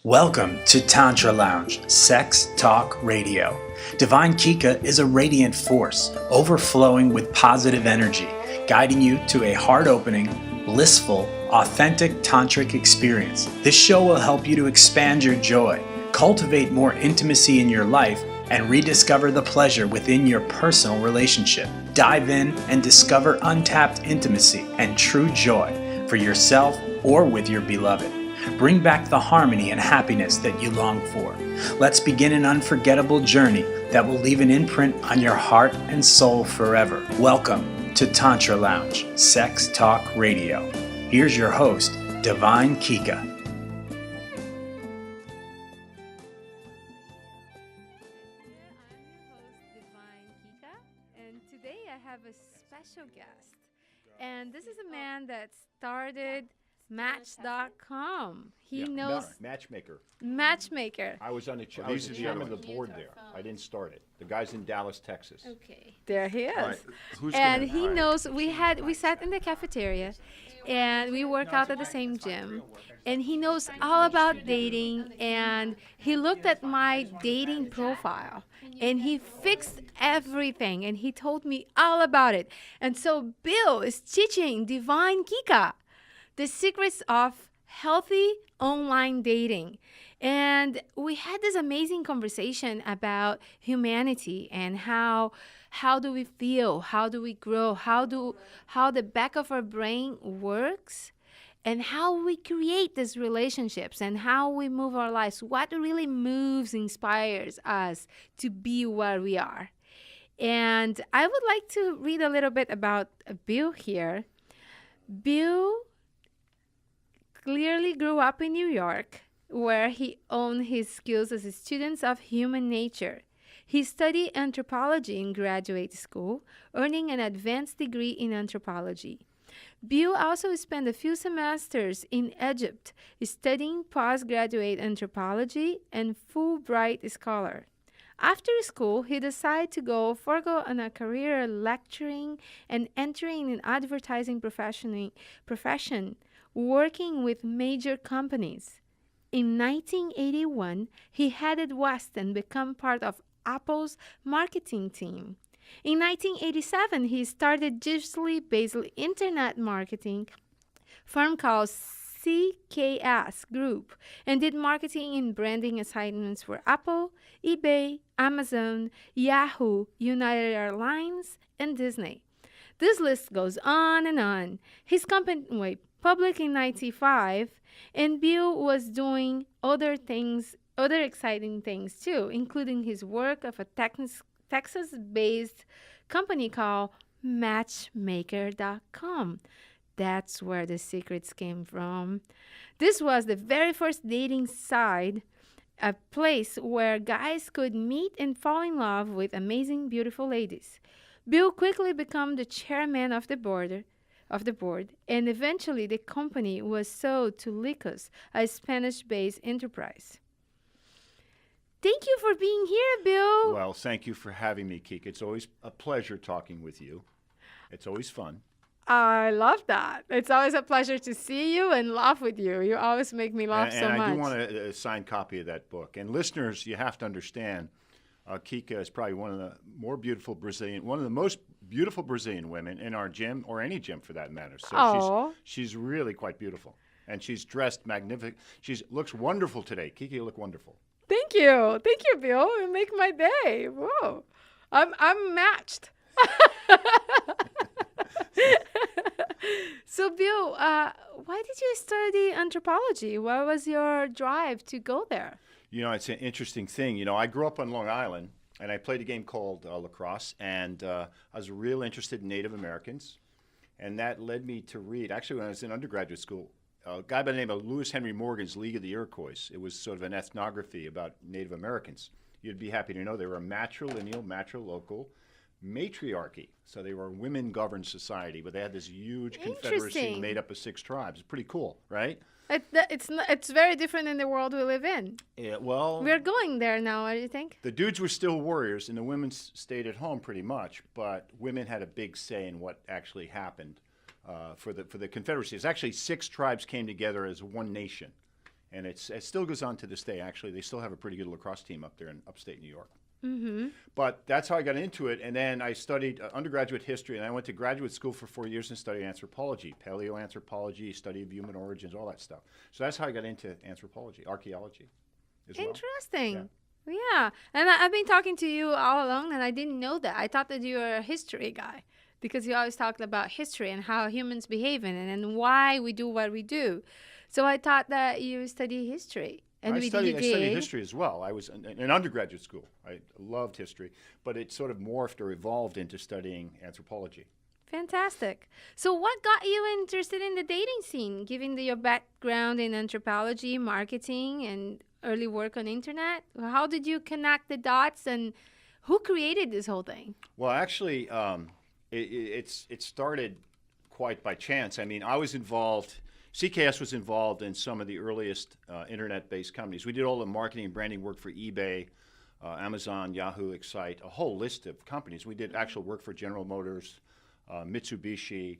Welcome to Tantra Lounge, Sex Talk Radio. Divine Kika is a radiant force, overflowing with positive energy, guiding you to a heart-opening, blissful, authentic tantric experience. This show will help you to expand your joy, cultivate more intimacy in your life, and rediscover the pleasure within your personal relationship. Dive in and discover untapped intimacy and true joy for yourself or with your beloved. Bring back the harmony and happiness that you long for. Let's begin an unforgettable journey that will leave an imprint on your heart and soul forever. Welcome to Tantra Lounge, Sex Talk Radio. Here's your host, Divine Kika. I'm your host, Divine Kika, and today I have a special guest. And this is a man that started Match.com. He knows matchmaker. I was on the chairman of the board there. I didn't start it. The guy's in Dallas, Texas. Okay, there he is. Right. And he knows we sat in the cafeteria and we work out at the same gym, and he knows all about dating, and he looked at my dating profile and he fixed everything and he told me all about it. And so Bill is teaching Divine Kika the secrets of healthy online dating. And we had this amazing conversation about humanity and how do we feel, how do we grow, how the back of our brain works, and how we create these relationships and how we move our lives, what really moves, inspires us to be where we are. And I would like to read a little bit about Bill here. Bill clearly grew up in New York, where he honed his skills as a student of human nature. He studied anthropology in graduate school, earning an advanced degree in anthropology. Bill also spent a few semesters in Egypt, studying postgraduate anthropology and Fulbright scholar. After school, he decided to forego on a career lecturing and entering an advertising profession, working with major companies. In 1981, he headed west and became part of Apple's marketing team. In 1987, he started digitally based internet marketing firm called CKS Group and did marketing and branding assignments for Apple, eBay, Amazon, Yahoo, United Airlines, and Disney. This list goes on and on. His company went public in 1995, and Bill was doing other exciting things too, including his work of a Texas-based company called Matchmaker.com. That's where the secrets came from. This was the very first dating site, a place where guys could meet and fall in love with amazing, beautiful ladies. Bill quickly became the chairman of the board, and eventually the company was sold to Lycos, a Spanish-based enterprise. Thank you for being here, Bill. Well, thank you for having me, Kika. It's always a pleasure talking with you. It's always fun. I love that. It's always a pleasure to see you and laugh with you. You always make me laugh so much. And I do want a signed copy of that book. And listeners, you have to understand, Kika is probably one of the most beautiful Brazilian women in our gym, or any gym for that matter. So she's really quite beautiful. And she's dressed magnificent. She looks wonderful today. Kika, you look wonderful. Thank you, Bill. You make my day. Whoa, I'm matched. So, Bill, why did you study anthropology? What was your drive to go there? You know, it's an interesting thing. You know, I grew up on Long Island, and I played a game called lacrosse, and I was real interested in Native Americans, and that led me to read. Actually, when I was in undergraduate school, a guy by the name of Lewis Henry Morgan's League of the Iroquois. It was sort of an ethnography about Native Americans. You'd be happy to know they were a matrilineal, matrilocal matriarchy. So they were a women-governed society, but they had this huge confederacy made up of 6 tribes. It's pretty cool, right? It's very different in the world we live in. Yeah, well, we're going there now. What do you think? The dudes were still warriors, and the women stayed at home pretty much. But women had a big say in what actually happened for the confederacy. It's actually 6 tribes came together as one nation, And it still goes on to this day, actually. They still have a pretty good lacrosse team up there in upstate New York. Mm-hmm. But that's how I got into it. And then I studied undergraduate history, and I went to graduate school for 4 years and studied anthropology, paleoanthropology, study of human origins, all that stuff. So that's how I got into anthropology, archaeology as well. Interesting. Yeah. And I've been talking to you all along, and I didn't know that. I thought that you were a history guy because you always talked about history and how humans behave and why we do what we do. So I thought that you study history. And I studied history as well. I was in undergraduate school. I loved history, but it sort of morphed or evolved into studying anthropology. Fantastic. So what got you interested in the dating scene, given your background in anthropology, marketing, and early work on internet? How did you connect the dots, and who created this whole thing? Well, actually, it started quite by chance. I mean, I was involved. CKS was involved in some of the earliest internet-based companies. We did all the marketing and branding work for eBay, Amazon, Yahoo, Excite, a whole list of companies. We did actual work for General Motors, Mitsubishi,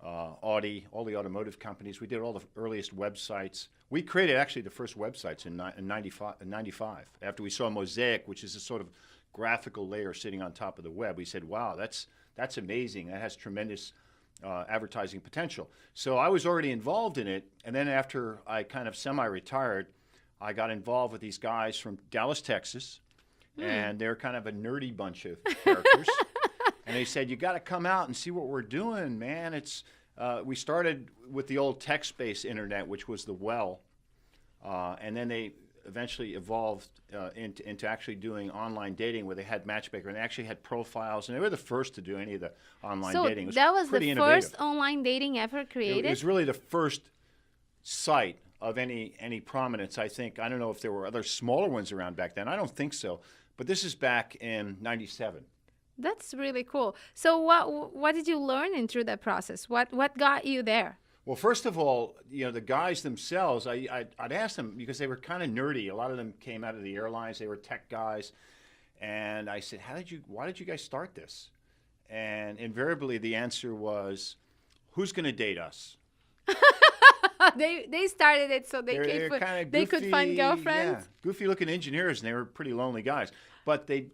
Audi, all the automotive companies. We did all the earliest websites. We created actually the first websites in 95. After we saw Mosaic, which is a sort of graphical layer sitting on top of the web, we said, wow, that's amazing. That has tremendous advertising potential. So I was already involved in it, and then after I kind of semi-retired, I got involved with these guys from Dallas, Texas, and they're kind of a nerdy bunch of characters. And they said, you got to come out and see what we're doing, man. We started with the old text-based internet, which was the well, and then they eventually evolved into actually doing online dating, where they had Matchmaker and they actually had profiles, and they were the first to do any of the online dating. So that was the innovative. first online dating ever created? It was really the first site of any prominence, I think. I don't know if there were other smaller ones around back then. I don't think so. But this is back in 97. That's really cool. So what did you learn through that process? What got you there? Well, first of all, the guys themselves, I'd ask them, because they were kind of nerdy. A lot of them came out of the airlines. They were tech guys. And I said, why did you guys start this? And invariably the answer was, who's going to date us? They started it so they could find girlfriends. Yeah, goofy-looking engineers, and they were pretty lonely guys. But they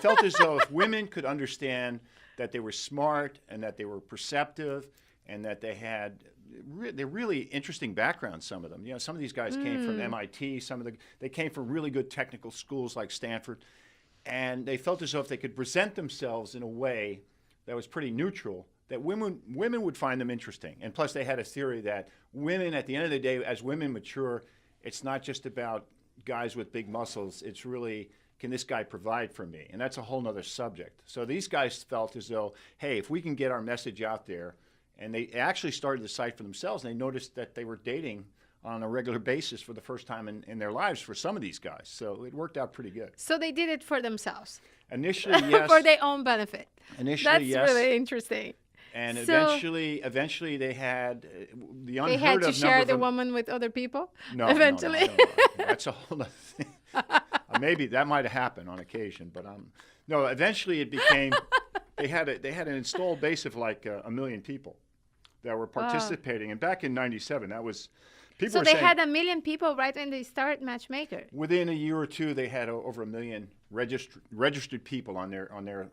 felt as though if women could understand that they were smart and that they were perceptive and that they had they're really interesting backgrounds, some of them. Some of these guys came from MIT. They came from really good technical schools like Stanford. And they felt as though if they could present themselves in a way that was pretty neutral, that women would find them interesting. And plus, they had a theory that women, at the end of the day, as women mature, it's not just about guys with big muscles. It's really, can this guy provide for me? And that's a whole nother subject. So these guys felt as though, hey, if we can get our message out there, and they actually started the site for themselves, and they noticed that they were dating on a regular basis for the first time in their lives for some of these guys. So it worked out pretty good. So they did it for themselves. Initially, yes. For their own benefit. Initially, yes. That's really interesting. And So- eventually they had the unheard They had to of share number the of woman with other people? No, eventually. no, I don't know. That's a whole other thing. Maybe that might have happened on occasion, but no. Eventually, it became they had an installed base of like a million people that were participating. And back in '97, that was people. So were they saying, had 1 million people right when they started Matchmaker. within a year or two, they had over 1 million registered people on their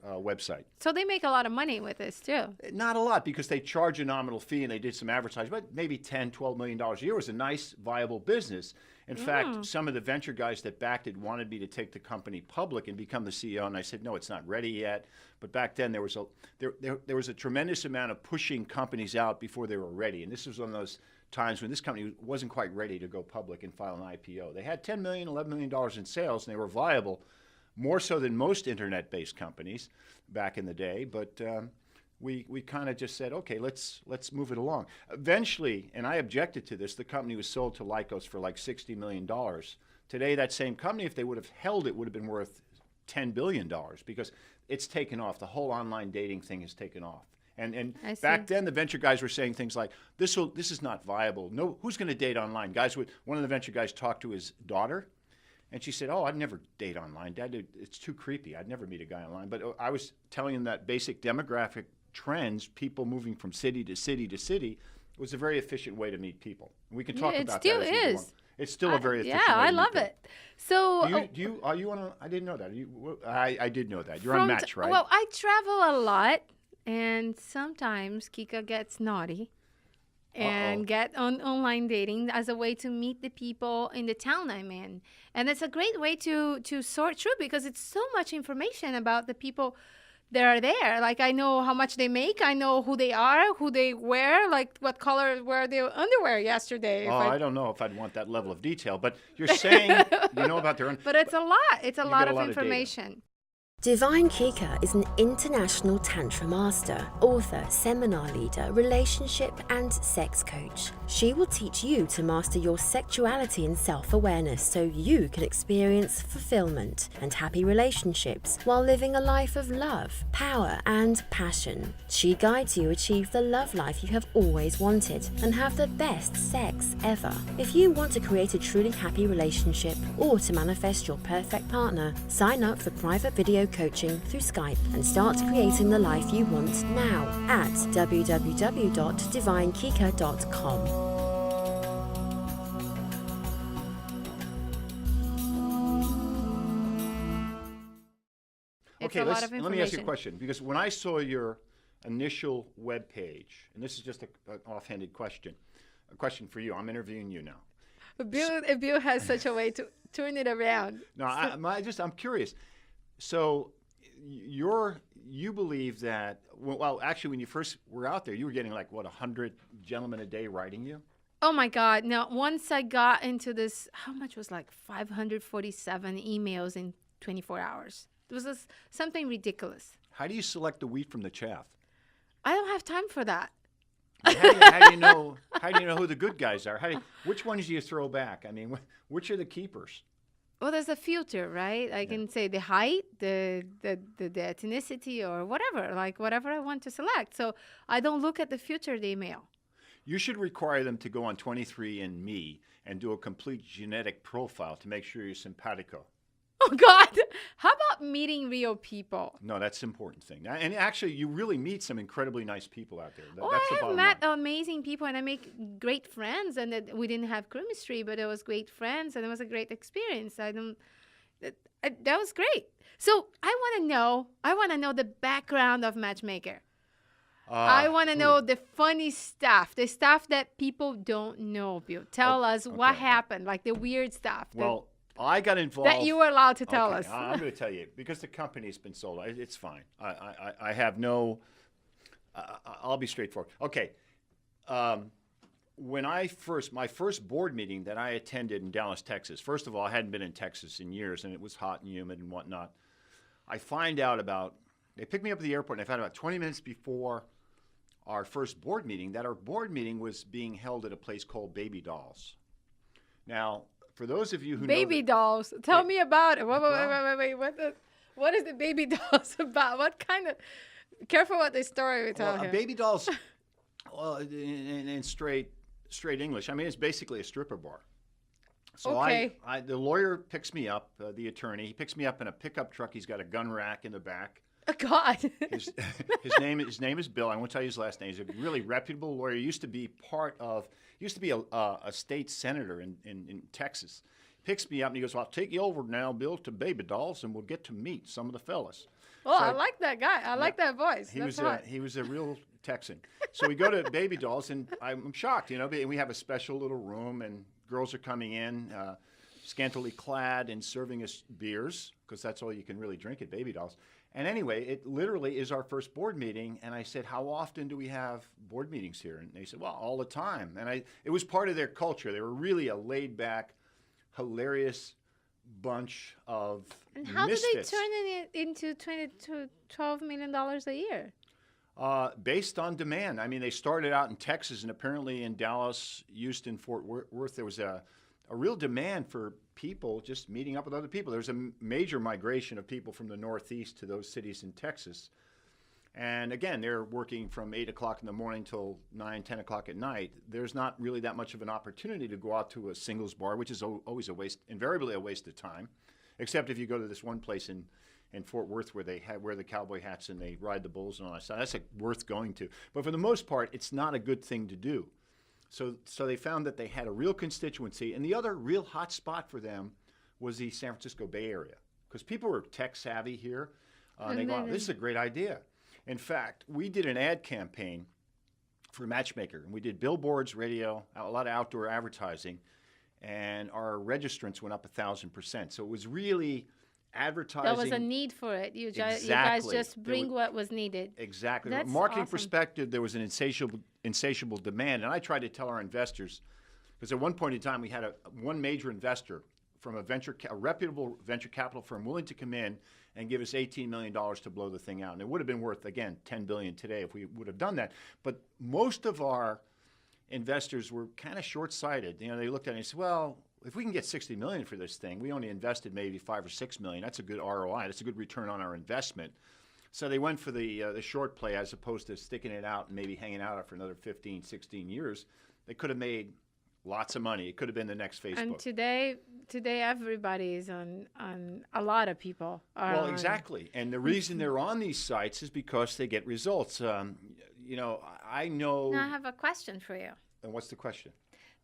website. So they make a lot of money with this too. Not a lot, because they charge a nominal fee and they did some advertising, but maybe $10-12 million a year was a nice, viable business. In fact, some of the venture guys that backed it wanted me to take the company public and become the CEO, and I said, no, it's not ready yet. But back then, there was a tremendous amount of pushing companies out before they were ready, and this was one of those times when this company wasn't quite ready to go public and file an IPO. They had $10 million, $11 million in sales, and they were viable, more so than most internet-based companies back in the day. But we kind of just said, okay, let's move it along. Eventually, and I objected to this, the company was sold to Lycos for like $60 million. Today, that same company, if they would have held it, would have been worth $10 billion, because it's taken off. The whole online dating thing has taken off. And back then, the venture guys were saying things like, this is not viable. No, who's going to date online? One of the venture guys talked to his daughter, and she said, oh, I'd never date online, Dad. It's too creepy. I'd never meet a guy online. But I was telling him that basic demographic trends, people moving from city to city to city, was a very efficient way to meet people. And we can talk about that. It still is. It's still a very efficient Yeah, way I to love meet it. So are you on a, I didn't know that. I did know that. You're on Match, right? well, I travel a lot, and sometimes Kika gets naughty and get on online dating as a way to meet the people in the town I'm in. And it's a great way to sort through because it's so much information about the people that are there. Like I know how much they make, I know who they are, who they wear, like what color were their underwear yesterday. I don't know if I'd want that level of detail, but you're saying you know about their own. But it's a lot. It's a You lot get a of lot of data. information. Divine Kika is an international Tantra master, author, seminar leader, relationship and sex coach. She will teach you to master your sexuality and self-awareness so you can experience fulfillment and happy relationships while living a life of love, power and passion. She guides you achieve the love life you have always wanted and have the best sex ever. If you want to create a truly happy relationship or to manifest your perfect partner, sign up for private video coaching through Skype and start creating the life you want now at www.divinekika.com. It's Okay, a lot of let me ask you a information. question because when I saw your initial web page, and this is just an offhanded question, a question for you. I'm interviewing you now. Bill has such a way to turn it around. No, I'm curious. So you believe that, well, actually, when you first were out there, you were getting like, what, 100 gentlemen a day writing you? Oh my God. Now, once I got into this, how much was like 547 emails in 24 hours? It was something ridiculous. How do you select the wheat from the chaff? I don't have time for that. How do you know who the good guys are? Which ones do you throw back? I mean, which are the keepers? Well, there's a filter, right? I can say the height, the ethnicity, or whatever, like whatever I want to select. So I don't look at the filtered email. You should require them to go on 23andMe and do a complete genetic profile to make sure you're simpatico. Oh God! How about meeting real people? No, that's the important thing. And actually, you really meet some incredibly nice people out there. Well, That's the I have bottom met line. amazing people, and I make great friends. And that we didn't have chemistry, but it was great friends, and it was a great experience. That was great. So I want to know the background of matchmaker. I want to know the funny stuff, the stuff that people don't know. Bill, tell us what happened, like the weird stuff. Well, I got involved. That you were allowed to tell us. I'm going to tell you because the company's been sold. It's fine. I have no. I'll be straightforward. Okay. When my first board meeting that I attended in Dallas, Texas. First of all, I hadn't been in Texas in years, and it was hot and humid and whatnot. I find out about. They picked me up at the airport, and I found out about 20 minutes before our first board meeting that our board meeting was being held at a place called Baby Dolls. Now, for those of you who Baby dolls. Tell me about it. Wait. What is the baby dolls about? What kind of... Careful what the story we tell here. Baby Dolls, well, in straight English, I mean, it's basically a stripper bar. So Okay. the lawyer picks me up, the attorney. He picks me up in a pickup truck. He's got a gun rack in the back. Oh, God. His name is Bill. I won't tell you his last name. He's a really reputable lawyer. He used to be a state senator in Texas. He picks me up and he goes, well, I'll take you over now, Bill, to Baby Dolls, and we'll get to meet some of the fellas. Oh, So I like that guy. I like that voice. He That's was hot. he was a real Texan. So we go to Baby Dolls, and I'm shocked, and we have a special little room, and girls are coming in, scantily clad and serving us beers, because that's all you can really drink at Baby Dolls. And anyway, it literally is our first board meeting, and I said, how often do we have board meetings here? And they said, well, all the time. And it was part of their culture. They were really a laid-back, hilarious bunch of And how misfits. did they turn it into $12 million a year? Based on demand. I mean, they started out in Texas, and apparently in Dallas, Houston, Fort Worth, there was a real demand for people just meeting up with other people. There was a major migration of people from the Northeast to those cities in Texas. And again, they're working from 8 o'clock in the morning till 9, 10 o'clock at night. There's not really that much of an opportunity to go out to a singles bar, which is always invariably a waste of time, except if you go to this one place in Fort Worth where they wear the cowboy hats and they ride the bulls and all that stuff. That's worth going to. But for the most part, it's not a good thing to do. So they found that they had a real constituency. And the other real hot spot for them was the San Francisco Bay Area, because people were tech savvy here. And they go, oh, this is a great idea. In fact, we did an ad campaign for Matchmaker. And we did billboards, radio, a lot of outdoor advertising. And our registrants went up 1,000%. So it was really advertising. There was a need for it. You guys just bring what was needed. Exactly. That's From a marketing awesome. perspective, there was an insatiable demand. And I tried to tell our investors, because at one point in time, we had one major investor from a reputable venture capital firm willing to come in and give us $18 million to blow the thing out. And it would have been worth, again, $10 billion today if we would have done that. But most of our investors were kind of short-sighted. You know, they looked at it and said, well, if we can get $60 million for this thing, we only invested maybe $5 or $6 million. That's a good ROI. That's a good return on our investment. So they went for the short play as opposed to sticking it out and maybe hanging out for another 15, 16 years. They could have made lots of money. It could have been the next Facebook. And today everybody is on a lot of people are Well, on. exactly. And the reason they're on these sites is because they get results. You know, I know. Now I have a question for you. And what's the question?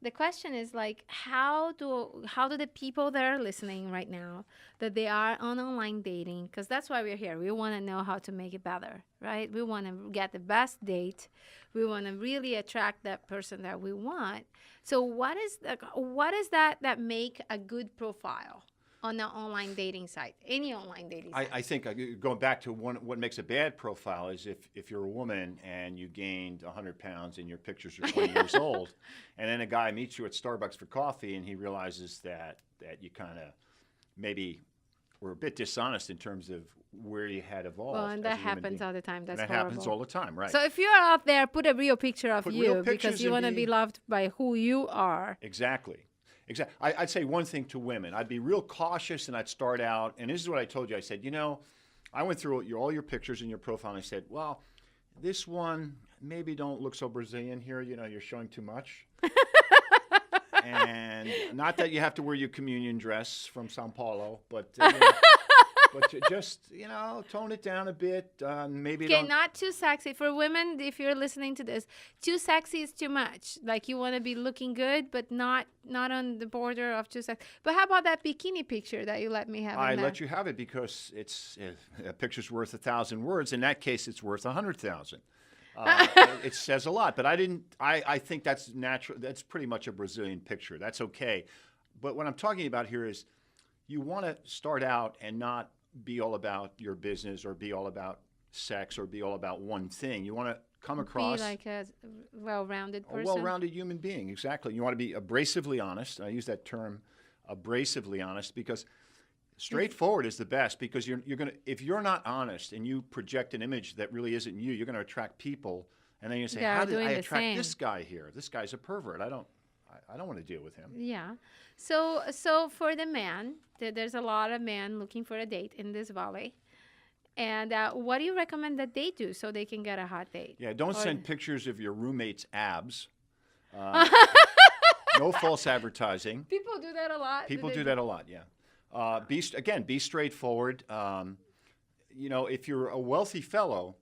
The question is like, how do the people that are listening right now, that they are on online dating, because that's why we're here. We want to know how to make it better, right? We want to get the best date. We want to really attract that person that we want. So what is that make a good profile on the online dating site, any online dating site? I think going back to what makes a bad profile is if you're a woman and you gained 100 pounds and your pictures are 20 years old, and then a guy meets you at Starbucks for coffee and he realizes that you kind of maybe were a bit dishonest in terms of where you had evolved. Well, and that happens all the time. That's that horrible. happens all the time, right? So if you're out there, put a real picture of Put you real because pictures you and want to be loved by who you are. Exactly. I'd say one thing to women. I'd be real cautious, and I'd start out, and this is what I told you. I said, you know, I went through all your pictures in your profile, and I said, well, this one maybe don't look so Brazilian here. You know, you're showing too much. And not that you have to wear your communion dress from Sao Paulo, but but just, you know, tone it down a bit. Maybe Okay, don't. not too sexy. For women, if you're listening to this, too sexy is too much. Like you want to be looking good, but not on the border of too sexy. But how about that bikini picture that you let me have? I let you have it because it's a picture's worth 1,000 words. In that case, it's worth 100,000. It says a lot, but I think that's natural. That's pretty much a Brazilian picture. That's okay. But what I'm talking about here is you want to start out and not be all about your business or be all about sex or be all about one thing. You want to come across be like a well-rounded person. a well-rounded human being. Exactly. You want to be abrasively honest. And I use that term, abrasively honest, because straightforward is the best. Because you're gonna, if you're not honest and you project an image that really isn't you, you're going to attract people, and then you say, "How did I attract this guy here? This guy's a pervert. I don't want to deal with him." Yeah. So for the man, there's a lot of men looking for a date in this valley. And what do you recommend that they do so they can get a hot date? Yeah, don't Or- send pictures of your roommate's abs. No false advertising. People do that a lot. People do that a lot, yeah. Be straightforward. You know, if you're a wealthy fellow,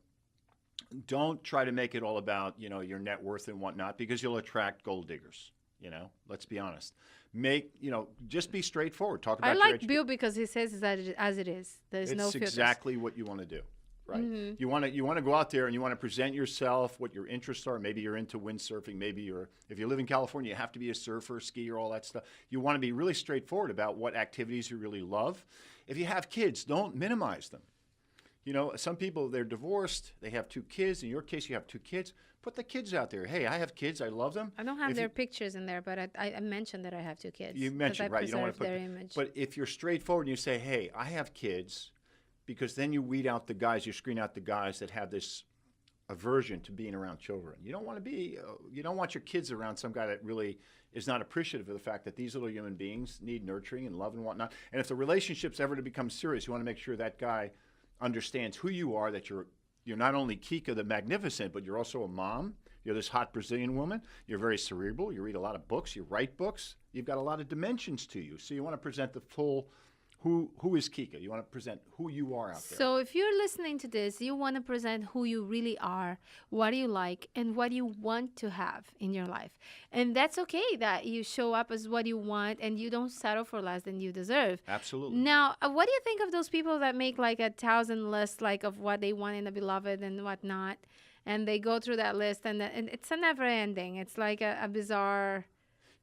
don't try to make it all about, you know, your net worth and whatnot, because you'll attract gold diggers. You know, let's be honest. Just be straightforward. Talk about I your like education. Bill because he says it as it is. There's no It's filters. exactly what you want to do, right? Mm-hmm. You want to go out there and you want to present yourself, what your interests are. Maybe you're into windsurfing. Maybe if you live in California, you have to be a surfer, skier, all that stuff. You want to be really straightforward about what activities you really love. If you have kids, don't minimize them. You know, some people, they're divorced, they have 2 kids. In your case, you have 2 kids. Put the kids out there. Hey, I have kids. I love them. I don't have If their you- pictures in there, but I mentioned that I have 2 kids. You 'cause mentioned, I right? You don't want to preserve put their image. But if you're straightforward and you say, "Hey, I have kids," because then you weed out the guys, you screen out the guys that have this aversion to being around children. You don't want to be. You don't want your kids around some guy that really is not appreciative of the fact that these little human beings need nurturing and love and whatnot. And if the relationship's ever to become serious, you want to make sure that guy understands who you are. That you're not only Kika the Magnificent, but you're also a mom. You're this hot Brazilian woman. You're very cerebral. You read a lot of books. You write books. You've got a lot of dimensions to you. So you want to present the full Who is Kika? You want to present who you are out there. So if you're listening to this, you want to present who you really are, what you like, and what you want to have in your life. And that's okay that you show up as what you want and you don't settle for less than you deserve. Absolutely. Now, what do you think of those people that make like 1,000 lists like of what they want in a beloved and whatnot? And they go through that list and it's a never ending. It's like a bizarre...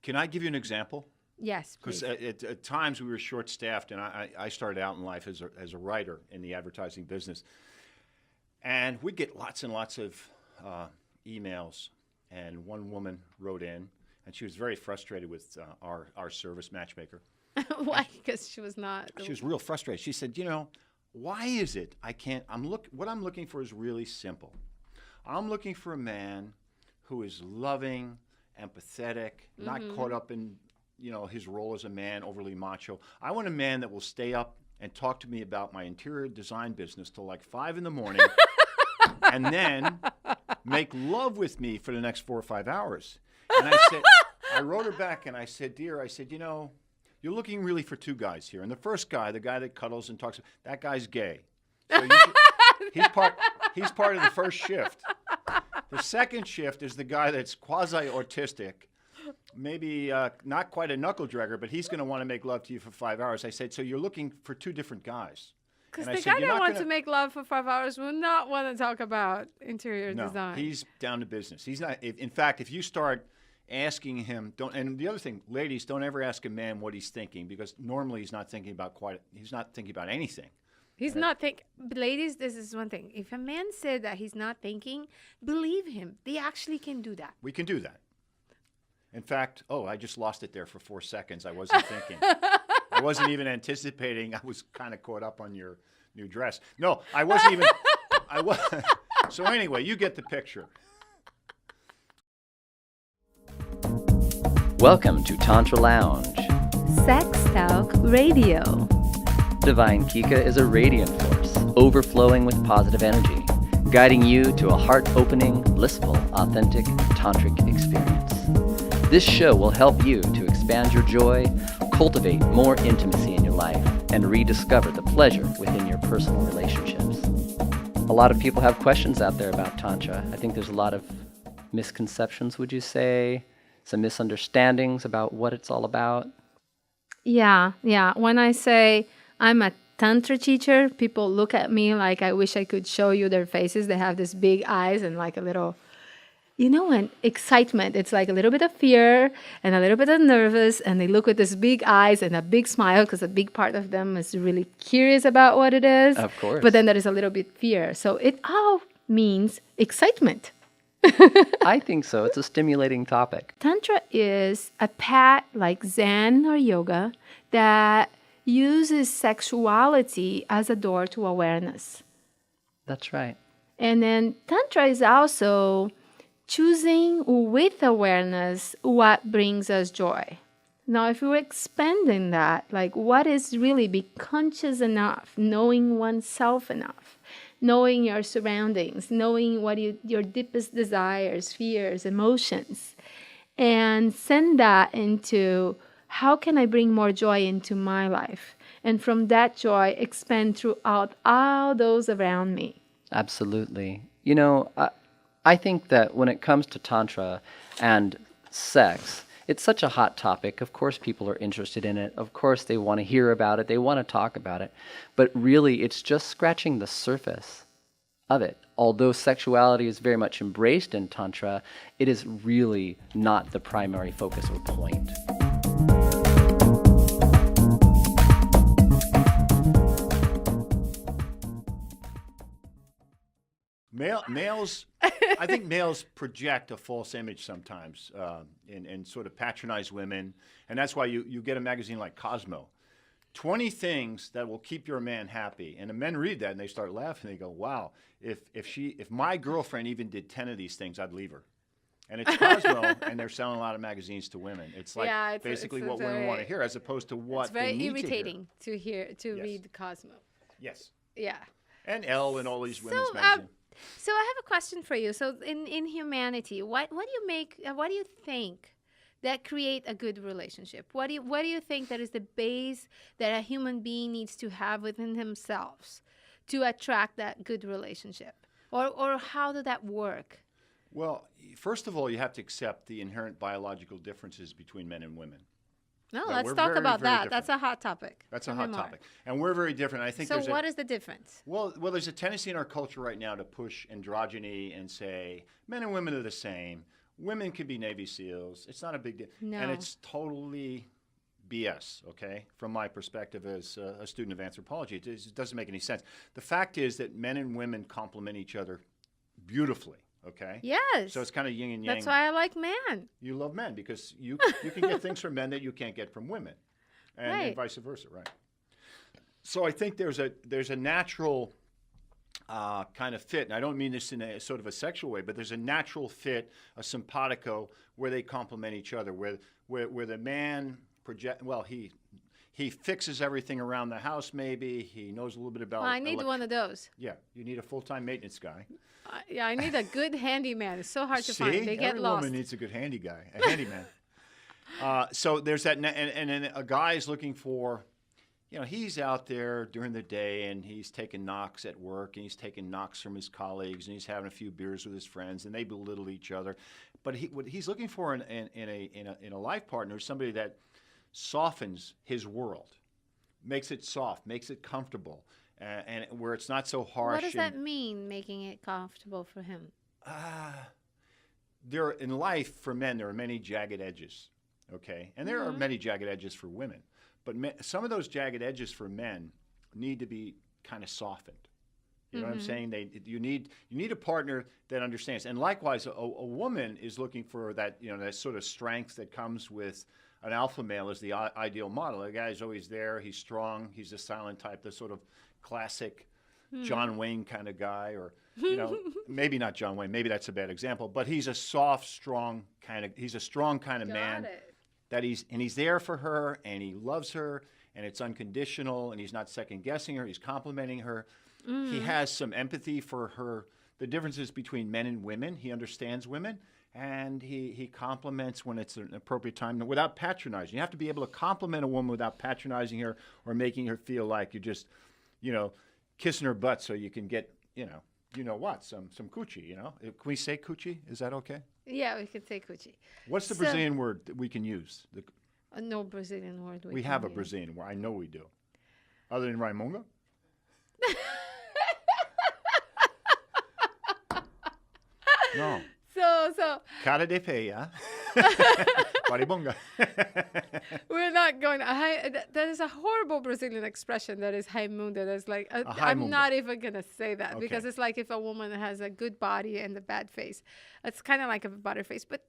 Can I give you an example? Yes, Because please. at times we were short-staffed, and I started out in life as a writer in the advertising business. And we'd get lots and lots of emails, and one woman wrote in, and she was very frustrated with our service matchmaker. Why? Because she was not... She was real frustrated. She said, why is it I can't... What I'm looking for is really simple. I'm looking for a man who is loving, empathetic, not caught up in... his role as a man, overly macho. I want a man that will stay up and talk to me about my interior design business till like 5 in the morning and then make love with me for the next 4 or 5 hours. And I wrote her back and I said, dear, you're looking really for 2 guys here. And the first guy, the guy that cuddles and talks, that guy's gay. So he's part of the first shift. The second shift is the guy that's quasi-autistic, maybe not quite a knuckle dragger, but he's going to want to make love to you for 5 hours. I said, so you're looking for 2 different guys. Because the guy that wants to make love for 5 hours will not want to talk about interior design. He's down to business. He's not. In fact, if you start asking him, and the other thing, ladies, don't ever ask a man what he's thinking, because normally he's not thinking about anything. He's not thinking. Ladies, this is one thing. If a man said that he's not thinking, believe him. They actually can do that. We can do that. In fact, I just lost it there for 4 seconds. I wasn't thinking. I wasn't even anticipating. I was kind of caught up on your new dress. No, I wasn't even. So anyway, you get the picture. Welcome to Tantra Lounge. Sex Talk Radio. Divine Kika is a radiant force, overflowing with positive energy, guiding you to a heart-opening, blissful, authentic, tantric experience. This show will help you to expand your joy, cultivate more intimacy in your life, and rediscover the pleasure within your personal relationships. A lot of people have questions out there about Tantra. I think there's a lot of misconceptions, would you say? Some misunderstandings about what it's all about? Yeah. When I say I'm a Tantra teacher, people look at me like I wish I could show you their faces. They have these big eyes and like a little... and excitement. It's like a little bit of fear and a little bit of nervous, and they look with these big eyes and a big smile because a big part of them is really curious about what it is. Of course. But then there is a little bit fear. So it all means excitement. I think so. It's a stimulating topic. Tantra is a path like Zen or yoga that uses sexuality as a door to awareness. That's right. And then Tantra is also choosing with awareness what brings us joy. Now, if we're expanding that, like what is really be conscious enough, knowing oneself enough, knowing your surroundings, knowing what your deepest desires, fears, emotions, and send that into how can I bring more joy into my life? And from that joy, expand throughout all those around me. Absolutely. I think that when it comes to Tantra and sex, it's such a hot topic. Of course, people are interested in it. Of course, they want to hear about it. They want to talk about it. But really, it's just scratching the surface of it. Although sexuality is very much embraced in Tantra, it is really not the primary focus or point. Males, I think males project a false image sometimes and sort of patronize women. And that's why you get a magazine like Cosmo. 20 things that will keep your man happy. And the men read that and they start laughing. They go, wow, if my girlfriend even did 10 of these things, I'd leave her. And it's Cosmo, and they're selling a lot of magazines to women. It's like basically what women want to hear, as opposed to what they need to hear. It's very irritating to read Cosmo. Yes. Yeah. And Elle and all these women's magazines. So I have a question for you. So in humanity, what do you think that create a good relationship? What do you think that is the base that a human being needs to have within themselves to attract that good relationship? Or how did that work? Well, first of all, you have to accept the inherent biological differences between men and women. No, That let's we're talk very, about very that. different. That's a hot topic. That's Tell a me hot more. topic. And we're very different. I think So there's what is the difference? Well, there's a tendency in our culture right now to push androgyny and say men and women are the same. Women can be Navy SEALs. It's not a big deal. No. And it's totally BS, okay, from my perspective as a student of anthropology. It doesn't make any sense. The fact is that men and women complement each other beautifully, okay? Yes. So it's kind of yin and yang. That's why I like man. You love men because you can get things from men that you can't get from women, and Right. vice versa, right? So I think there's a natural kind of fit, and I don't mean this in a sort of a sexual way, but there's a natural fit, a simpatico, where they complement each other, where the man he fixes everything around the house. Maybe he knows a little bit about. Well, I need one of those. Yeah, you need a full-time maintenance guy. Yeah, I need a good handyman. It's so hard to See, find. They get every lost. woman needs a good handyman. So there's that, and then a guy is looking for, he's out there during the day and he's taking knocks at work and he's taking knocks from his colleagues and he's having a few beers with his friends and they belittle each other. But what he's looking for in a life partner is somebody that softens his world, makes it soft, makes it comfortable, and where it's not so harsh. What does that mean, making it comfortable for him? In life, for men, there are many jagged edges, okay? And there are many jagged edges for women. But some of those jagged edges for men need to be kind of softened. You know what I'm saying? You need a partner that understands. And likewise, a woman is looking for that, that sort of strength that comes with an alpha male as the ideal model. The guy's always there. He's strong. He's a silent type, the sort of classic John Wayne kind of guy, or maybe not John Wayne. Maybe that's a bad example. But he's a soft, strong kind of. He's a strong kind of man. He's there for her, and he loves her, and it's unconditional, and he's not second guessing her. He's complimenting her. He has some empathy for her. The differences between men and women. He understands women. And he compliments when it's an appropriate time without patronizing. You have to be able to compliment a woman without patronizing her or making her feel like you're just, kissing her butt so you can get, some coochie, Can we say coochie? Is that okay? Yeah, we could say coochie. What's the Brazilian word that we can use? No Brazilian word. We have a Brazilian word. I know we do. Other than Raimonga? No. So Cara de feia. Paribonga. we're not going. That is a horrible Brazilian expression. That is Raimundo. That's like I'm not even gonna say that because it's like if a woman has a good body and a bad face, it's kind of like a butter face. But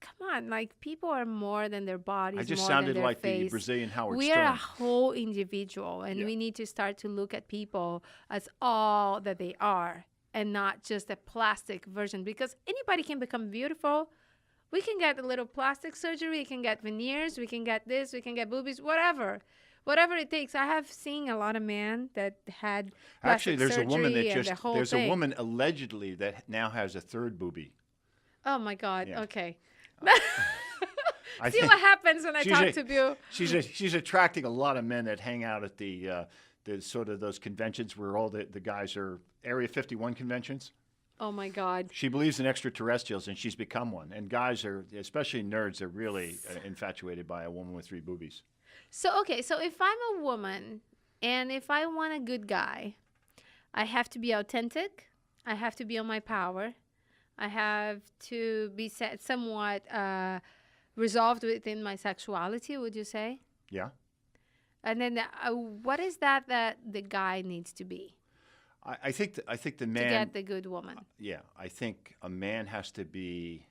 come on, like people are more than their bodies. I just more sounded than their like face. the Brazilian Howard We Stern. are a whole individual, and we need to start to look at people as all that they are, and not just a plastic version, because anybody can become beautiful. We can get a little plastic surgery, we can get veneers, we can get this, we can get boobies, whatever it takes. I have seen a lot of men that had plastic Actually, there's a woman that surgery a woman allegedly that now has a third boobie. Oh my God. Yeah. Okay. I See think what happens when I talk to you. She's attracting a lot of men that hang out at the sort of those conventions where all the guys are Area 51 conventions. Oh my God. She believes in extraterrestrials, and she's become one. And guys are, especially nerds, are really infatuated by a woman with 3 boobies. So if I'm a woman and if I want a good guy, I have to be authentic. I have to be on my power. I have to be somewhat resolved within my sexuality, would you say? Yeah. And then what is that the guy needs to be I think the man to get the good woman? I think a man has to be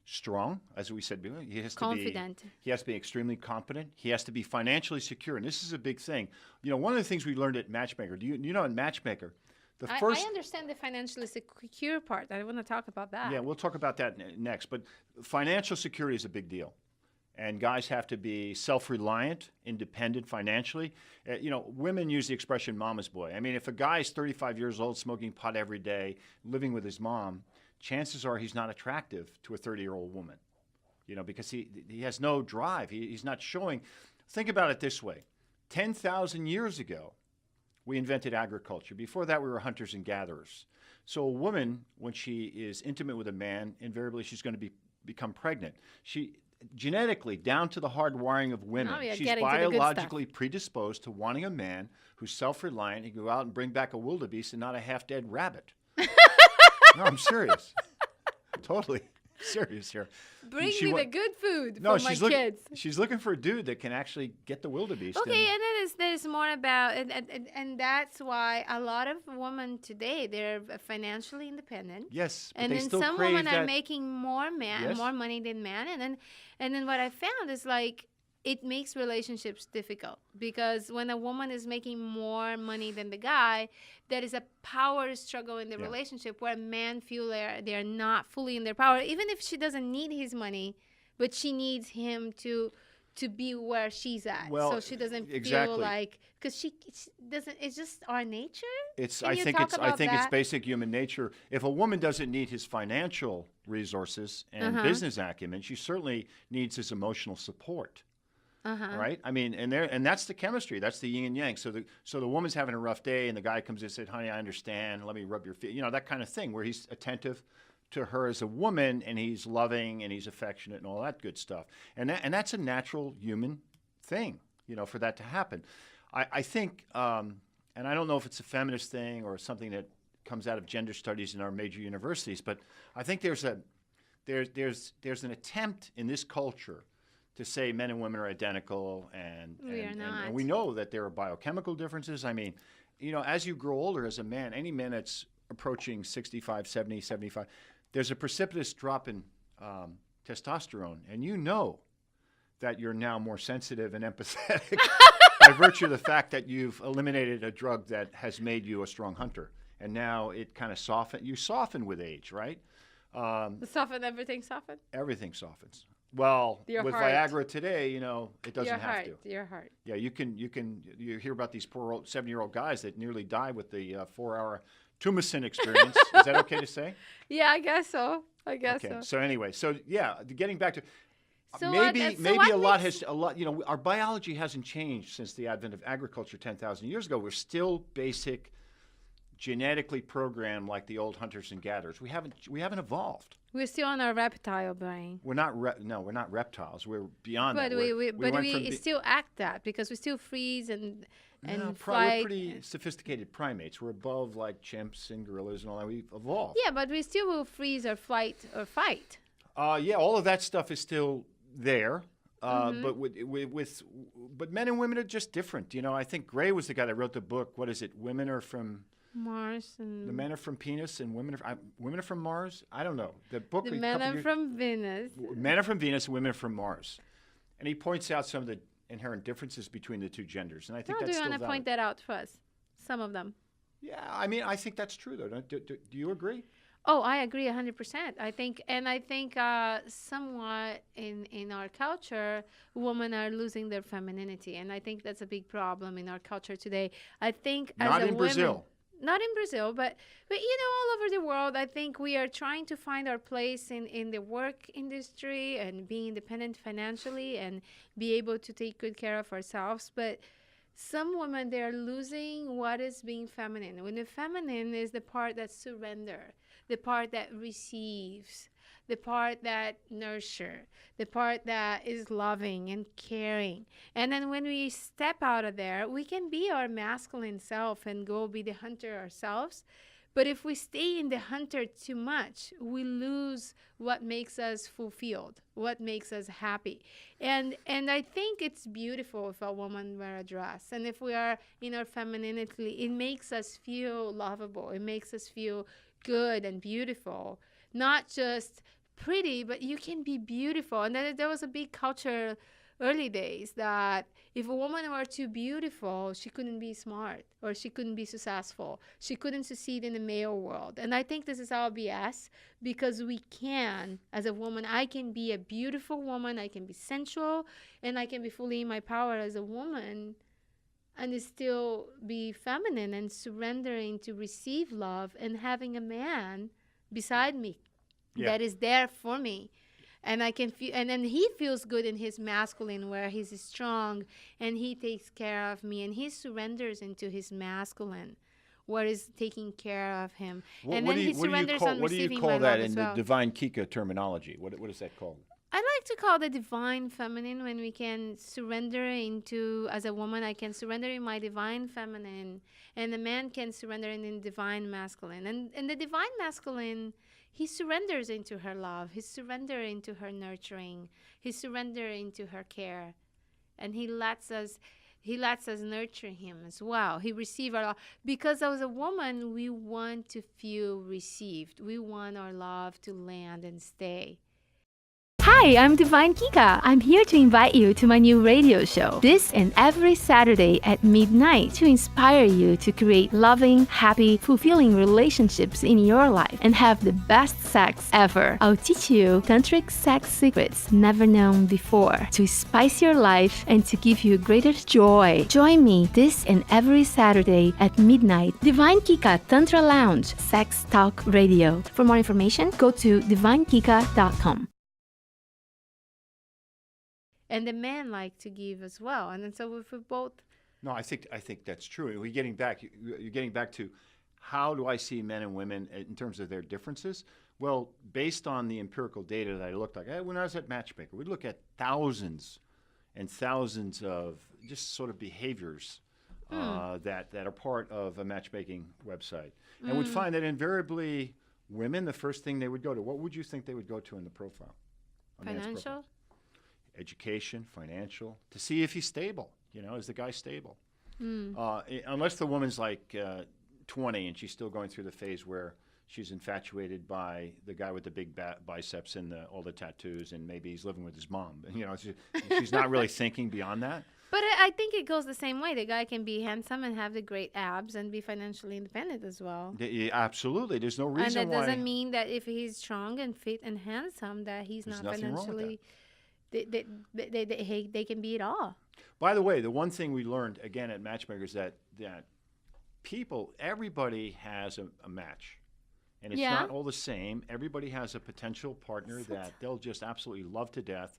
strong, as we said before. He has Confident. He has to be extremely competent. He has to be financially secure, and this is a big thing. One of the things we learned at Matchmaker. In Matchmaker, I understand the financially secure part. I want to talk about that. Yeah, we'll talk about that next. But financial security is a big deal. And guys have to be self-reliant, independent financially. Women use the expression mama's boy. I mean, if a guy's 35 years old, smoking pot every day, living with his mom, chances are he's not attractive to a 30-year-old woman. because he has no drive. He's not showing. Think about it this way. 10,000 years ago, we invented agriculture. Before that, we were hunters and gatherers. So a woman, when she is intimate with a man, invariably she's going to become pregnant. Genetically, down to the hard wiring of women, she's biologically predisposed to wanting a man who's self-reliant. He can go out and bring back a wildebeest and not a half-dead rabbit. No, I'm serious. Totally serious here. Bring me the good food no, for my kids. She's looking for a dude that can actually get the wildebeest. Okay, and that is more about, and that's why a lot of women today, they're financially independent. Yes, but and they then still some crave women that. are making more money than men, and then what I found is like it makes relationships difficult because when a woman is making more money than the guy, there is a power struggle in the relationship where men feel they're not fully in their power, even if she doesn't need his money, but she needs him to be where she's at, so she doesn't feel like, because she doesn't. It's just our nature. I think it's basic human nature. If a woman doesn't need his financial resources and business acumen, she certainly needs his emotional support. Right? I mean, and that's the chemistry. That's the yin and yang. So the woman's having a rough day, and the guy comes in and said, "Honey, I understand. Let me rub your feet." That kind of thing, where he's attentive to her as a woman, and he's loving, and he's affectionate, and all that good stuff. And that's a natural human thing, for that to happen. I think, and I don't know if it's a feminist thing or something that comes out of gender studies in our major universities, but I think there's an attempt in this culture to say men and women are identical, and we know that there are biochemical differences. I mean, as you grow older as a man, any man that's approaching 65, 70, 75, there's a precipitous drop in testosterone, and that you're now more sensitive and empathetic by virtue of the fact that you've eliminated a drug that has made you a strong hunter, and now it kind of soften with age, right? Everything softens? Everything softens. Well, with heart. Viagra today, it doesn't have to. Your heart. Yeah, you hear about these poor 70-year-old guys that nearly die with the 4-hour Tumacin experience. Is that okay to say? Yeah, I guess so. Okay. So anyway, getting back to So maybe a lot. Our biology hasn't changed since the advent of agriculture 10,000 years ago. We're still basic, genetically programmed like the old hunters and gatherers. We haven't evolved. We're still on our reptile brain. We're not reptiles. We're beyond that. But we still act that because we still freeze and We're fly. pretty sophisticated primates. We're above like chimps and gorillas and all that. We've evolved. Yeah, but we still will freeze or flight or fight. All of that stuff is still there. But but men and women are just different. I think Gray was the guy that wrote the book. What is it? Women are from Mars, and the men are from Venus, and women are from Mars. I don't know. The book. The men are from Venus. Men are from Venus, and women are from Mars. And he points out some of the inherent differences between the two genders, and I think that's still valid. Do you want to point that out for us? Some of them. Yeah, I think that's true though. Do you agree? Oh, I agree 100%. I think somewhat in our culture, women are losing their femininity, and I think that's a big problem in our culture today. I think not in Brazil. Not in Brazil, but all over the world, I think we are trying to find our place in the work industry and being independent financially and be able to take good care of ourselves. But some women, they're losing what is being feminine. When the feminine is the part that surrender, the part that receives, the part that nurture, the part that is loving and caring. And then when we step out of there, we can be our masculine self and go be the hunter ourselves. But if we stay in the hunter too much, we lose what makes us fulfilled, what makes us happy. And I think it's beautiful if a woman wear a dress. And if we are in our femininity, it makes us feel lovable. It makes us feel good and beautiful. Not just pretty, but you can be beautiful. And then there was a big culture early days that if a woman were too beautiful, she couldn't be smart or she couldn't be successful. She couldn't succeed in the male world. And I think this is all BS because we can, as a woman, I can be a beautiful woman, I can be sensual, and I can be fully in my power as a woman and still be feminine and surrendering to receive love and having a man beside me that is there for me. And I can feel, and then he feels good in his masculine, where he's strong and he takes care of me, and he surrenders into his masculine, what is taking care of him. And then he surrenders on receiving my love as well. What do you call that in the divine Kika terminology? What is that called? I like to call the divine feminine, when we can surrender into, as a woman, I can surrender in my divine feminine, and the man can surrender in the divine masculine. And the divine masculine, he surrenders into her love. He surrenders into her nurturing. He surrenders into her care. And he lets us nurture him as well. He receives our love. Because as a woman, we want to feel received. We want our love to land and stay. Hi, I'm Divine Kika. I'm here to invite you to my new radio show, this and every Saturday at midnight, to inspire you to create loving, happy, fulfilling relationships in your life and have the best sex ever. I'll teach you tantric sex secrets never known before, to spice your life and to give you greater joy. Join me this and every Saturday at midnight. Divine Kika Tantra Lounge, Sex Talk Radio. For more information, go to divinekika.com. And the men like to give as well, and then so if we both. No, I think that's true. You're getting back to how do I see men and women in terms of their differences? Well, based on the empirical data that I looked at, when I was at Matchmaker, we'd look at thousands and thousands of just sort of behaviors that are part of a matchmaking website, and would find that invariably women, the first thing they would go to, what would you think they would go to in the profile? Financial. Education, financial, to see if he's stable. Is the guy stable? Unless the woman's like 20 and she's still going through the phase where she's infatuated by the guy with the big biceps and all the tattoos, and maybe he's living with his mom. She's not really thinking beyond that. But I think it goes the same way. The guy can be handsome and have the great abs and be financially independent as well. Absolutely. There's no reason why. And that doesn't mean that if he's strong and fit and handsome that he's not financially. They can be it all. By the way, the one thing we learned again at Matchmakers that everybody has a match, and it's not all the same. Everybody has a potential partner that they'll just absolutely love to death,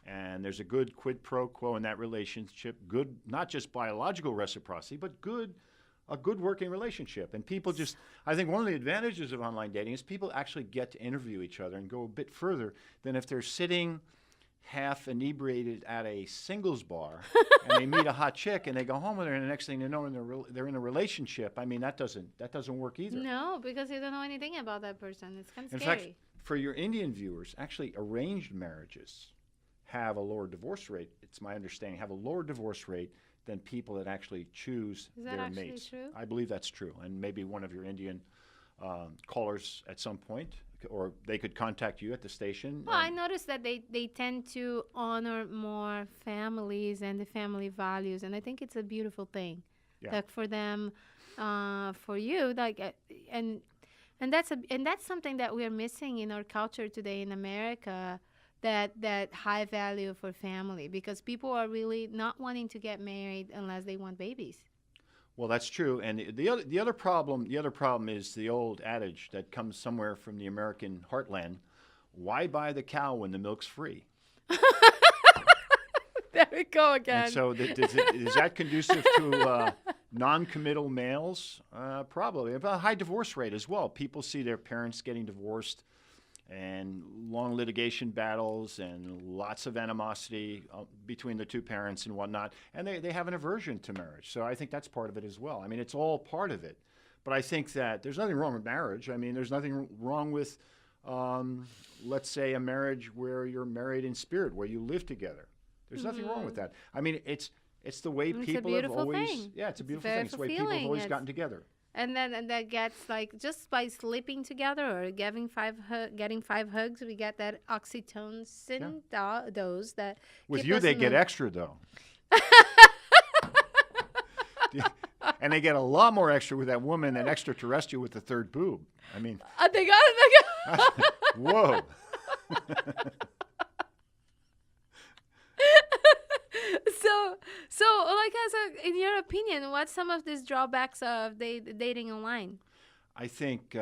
and there's a good quid pro quo in that relationship. Good, not just biological reciprocity, but a good working relationship. And people I think one of the advantages of online dating is people actually get to interview each other and go a bit further than if they're sitting half inebriated at a singles bar and they meet a hot chick and they go home with her, and the next thing they know they're in a relationship. I mean, that doesn't work either. No, because you don't know anything about that person. It's kind of scary. In fact, for your Indian viewers, actually arranged marriages have a lower divorce rate. It's my understanding, have a lower divorce rate than people that actually choose their mates. Is that actually true? I believe that's true, and maybe one of your Indian callers at some point, or they could contact you at the station. Well, I noticed that they tend to honor more families and the family values, and I think it's a beautiful thing. Yeah. Like for them, for you, like, and that's something that we are missing in our culture today in America. That high value for family, because people are really not wanting to get married unless they want babies. Well, that's true, and the other problem is the old adage that comes somewhere from the American heartland: why buy the cow when the milk's free? There we go again. And so is that conducive to non-committal males? Probably. A high divorce rate as well. People see their parents getting divorced, and long litigation battles and lots of animosity between the two parents and whatnot. And they have an aversion to marriage. So I think that's part of it as well. I mean, it's all part of it. But I think that there's nothing wrong with marriage. I mean, there's nothing wrong with, let's say, a marriage where you're married in spirit, where you live together. There's nothing wrong with that. I mean, it's the way people have always... Thing. Yeah, it's a beautiful thing. It's the way people have always gotten together. And that gets, like, just by sleeping together or getting five hugs, we get that oxytocin dose that. With you, they get extra though. And they get a lot more extra with that woman than extraterrestrial with the third boob. I mean. They got it. Whoa. So, like, in your opinion, what's some of these drawbacks of dating online? I think,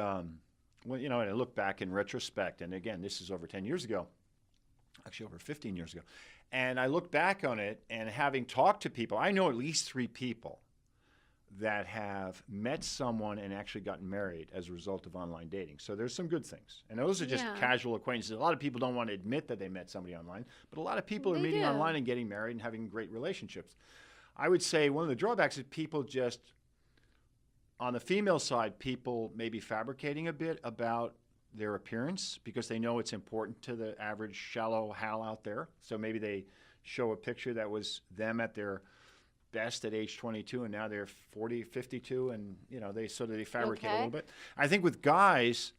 when I look back in retrospect, and again, this is over 10 years ago, actually over 15 years ago. And I look back on it, and having talked to people, I know at least 3 people that have met someone and actually gotten married as a result of online dating. So there's some good things. And those are just casual acquaintances. A lot of people don't want to admit that they met somebody online, but a lot of people are meeting online and getting married and having great relationships. I would say one of the drawbacks is people just, on the female side, people may be fabricating a bit about their appearance because they know it's important to the average shallow Hal out there. So maybe they show a picture that was them at their best at age 22, and now they're 40, 52, and they fabricate a little bit. I think with guys,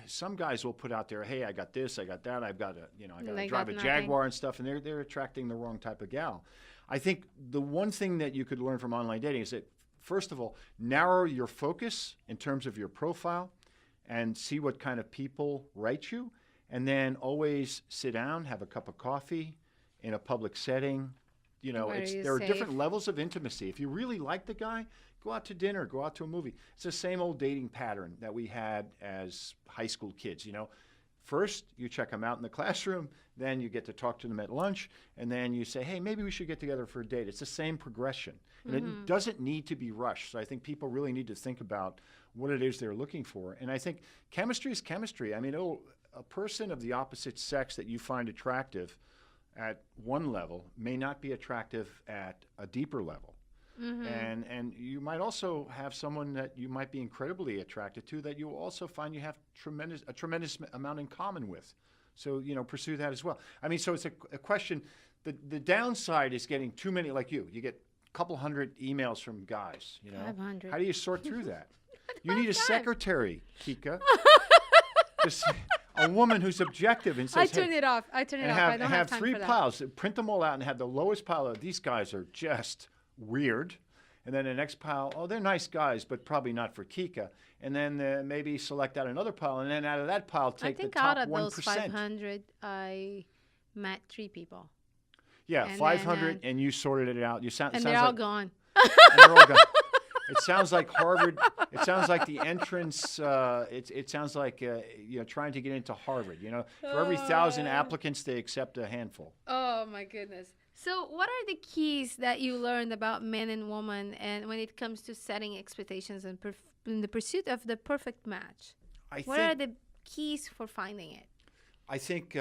some guys will put out there, hey, I got this, I got that, I got to drive a Jaguar and stuff, and they're attracting the wrong type of gal. I think the one thing that you could learn from online dating is that, first of all, narrow your focus in terms of your profile and see what kind of people write you, and then always sit down, have a cup of coffee in a public setting. There are different levels of intimacy. If you really like the guy, go out to dinner, go out to a movie. It's the same old dating pattern that we had as high school kids. First, you check them out in the classroom, then you get to talk to them at lunch, and then you say, hey, maybe we should get together for a date. It's the same progression. And it doesn't need to be rushed. So I think people really need to think about what it is they're looking for. And I think chemistry is chemistry. I mean, a person of the opposite sex that you find attractive at one level may not be attractive at a deeper level. And you might also have someone that you might be incredibly attracted to that you also find you have a tremendous amount in common with. So, pursue that as well. I mean, so it's a question. The downside is getting too many, like you get a couple hundred emails from guys, 500. How do you sort through that? You need a secretary, Kika. Just a woman who's objective and says, I turn it off. I don't have time 3 for that. piles, print them all out and have the lowest pile of these guys are just weird. And then the next pile, they're nice guys, but probably not for Kika. And then maybe select out another pile, and then out of that pile, take the top 1%. I think out of those 500, I met 3 people. Yeah, and 500, and you sorted it out. And they're all gone. And they're all gone. It sounds like Harvard. It sounds like the entrance. It sounds like trying to get into Harvard. For every 1,000 applicants, they accept a handful. Oh my goodness. So, what are the keys that you learned about men and women, and when it comes to setting expectations and in the pursuit of the perfect match? What are the keys for finding it? I think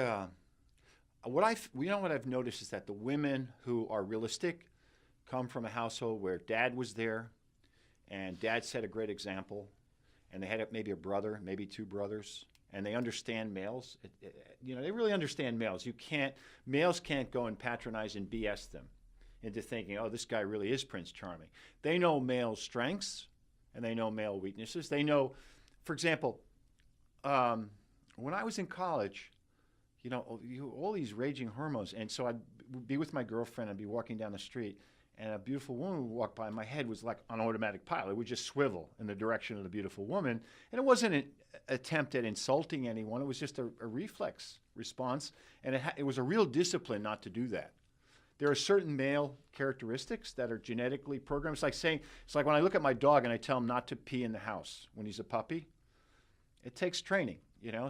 what I've noticed is that the women who are realistic come from a household where dad was there, and dad set a great example, and they had maybe a brother, maybe 2 brothers, and they understand males. They really understand males. Males can't go and patronize and BS them into thinking, oh, this guy really is Prince Charming. They know male strengths, and they know male weaknesses. They know, for example, when I was in college, all these raging hormones, and so I'd be with my girlfriend, I'd be walking down the street, and a beautiful woman would walk by, and my head was like on automatic pilot. It would just swivel in the direction of the beautiful woman. And it wasn't an attempt at insulting anyone. It was just a reflex response. And it was a real discipline not to do that. There are certain male characteristics that are genetically programmed. It's like when I look at my dog and I tell him not to pee in the house when he's a puppy. It takes training.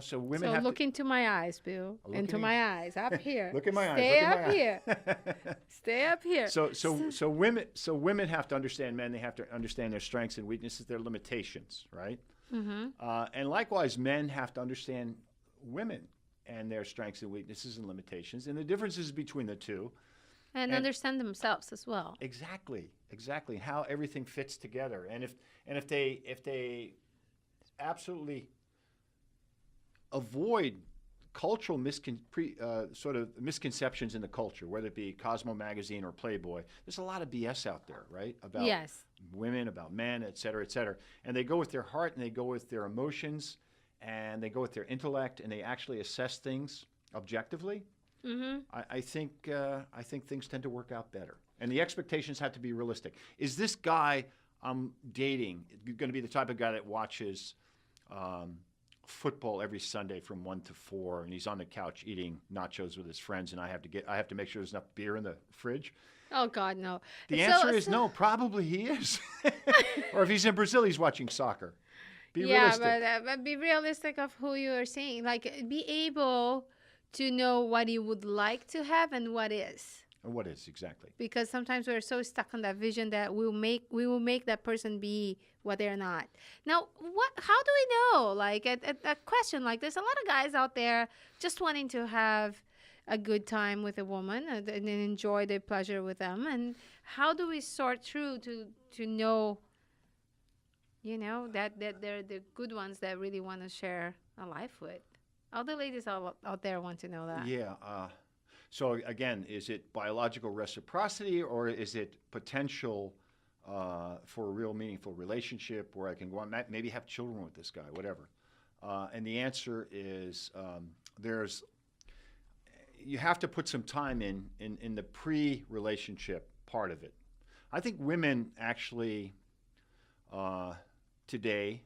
So women have to look into my eyes, Bill. Into my eyes, up here. Look at my eyes. Stay up here. Stay up here. So women have to understand men. They have to understand their strengths and weaknesses, their limitations, right? And likewise, men have to understand women and their strengths and weaknesses and limitations, and the differences between the two. And understand themselves as well. Exactly. How everything fits together, and if they absolutely avoid cultural sort of misconceptions in the culture, whether it be Cosmo magazine or Playboy. There's a lot of BS out there, right? About women, about men, et cetera, and they go with their heart, and they go with their emotions, and they go with their intellect, and they actually assess things objectively. I think things tend to work out better, and the expectations have to be realistic. Is this guy I'm dating going to be the type of guy that watches football every Sunday from 1 to 4, and he's on the couch eating nachos with his friends, and I have to make sure there's enough beer in the fridge? Oh God, no. The answer is no. Probably he is. Or if he's in Brazil, he's watching soccer. Be yeah, realistic. but be realistic of who you are seeing. Like, be able to know what you would like to have and what is. What is exactly? Because sometimes we're so stuck on that vision that we will make that person be what they're not. Now, how do we know? Like, a question like there's a lot of guys out there just wanting to have a good time with a woman and enjoy the pleasure with them. And how do we sort through to know, that they're the good ones that really want to share a life with? All the ladies out there want to know that. Yeah. So again, is it biological reciprocity or is it potential for a real meaningful relationship where I can go on, maybe have children with this guy, whatever? And the answer is you have to put some time in the pre-relationship part of it. I think women actually today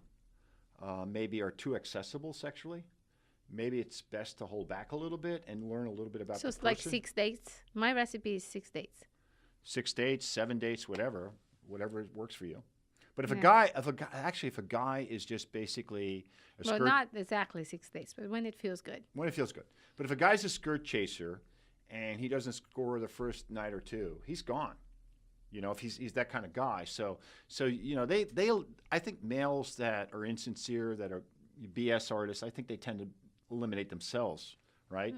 maybe are too accessible sexually. Maybe it's best to hold back a little bit and learn a little bit about the So it's person. like 6 dates. My recipe is 6 dates. 6 dates, 7 dates, whatever works for you. But if Yeah. if a guy is just basically a Well, skirt, not exactly 6 dates, but when it feels good. when it feels good. But if a guy's a skirt chaser and he doesn't score the first night or two, he's gone. If he's that kind of guy. So they I think males that are insincere, that are BS artists, I think they tend to eliminate themselves, right?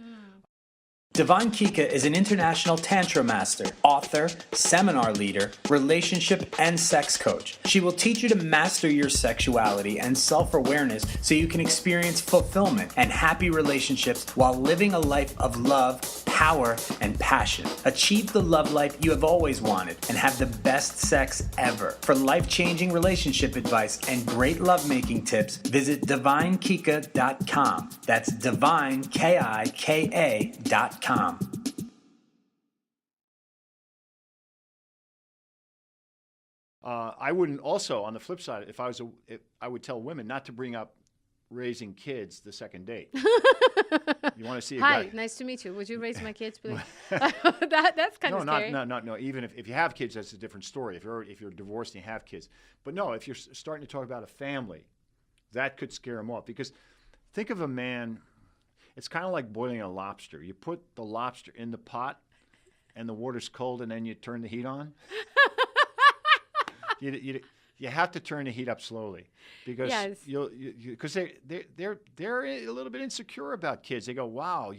Divine Kika is an international Tantra master, author, seminar leader, relationship, and sex coach. She will teach you to master your sexuality and self-awareness so you can experience fulfillment and happy relationships while living a life of love, power, and passion. Achieve the love life you have always wanted and have the best sex ever. For life-changing relationship advice and great lovemaking tips, visit divinekika.com. That's divine, Kika.com. I wouldn't also, on the flip side, if I would tell women not to bring up raising kids the second date. You want to see a Hi, guy? nice to meet you. Would you raise my kids, please? That's kind of scary. No. Even if you have kids, that's a different story. If you're divorced and you have kids, but no, if you're starting to talk about a family, that could scare them off. Because think of a man. It's kind of like boiling a lobster. You put the lobster in the pot, and the water's cold, and then you turn the heat on. You have to turn the heat up slowly, because they're a little bit insecure about kids. They go, wow,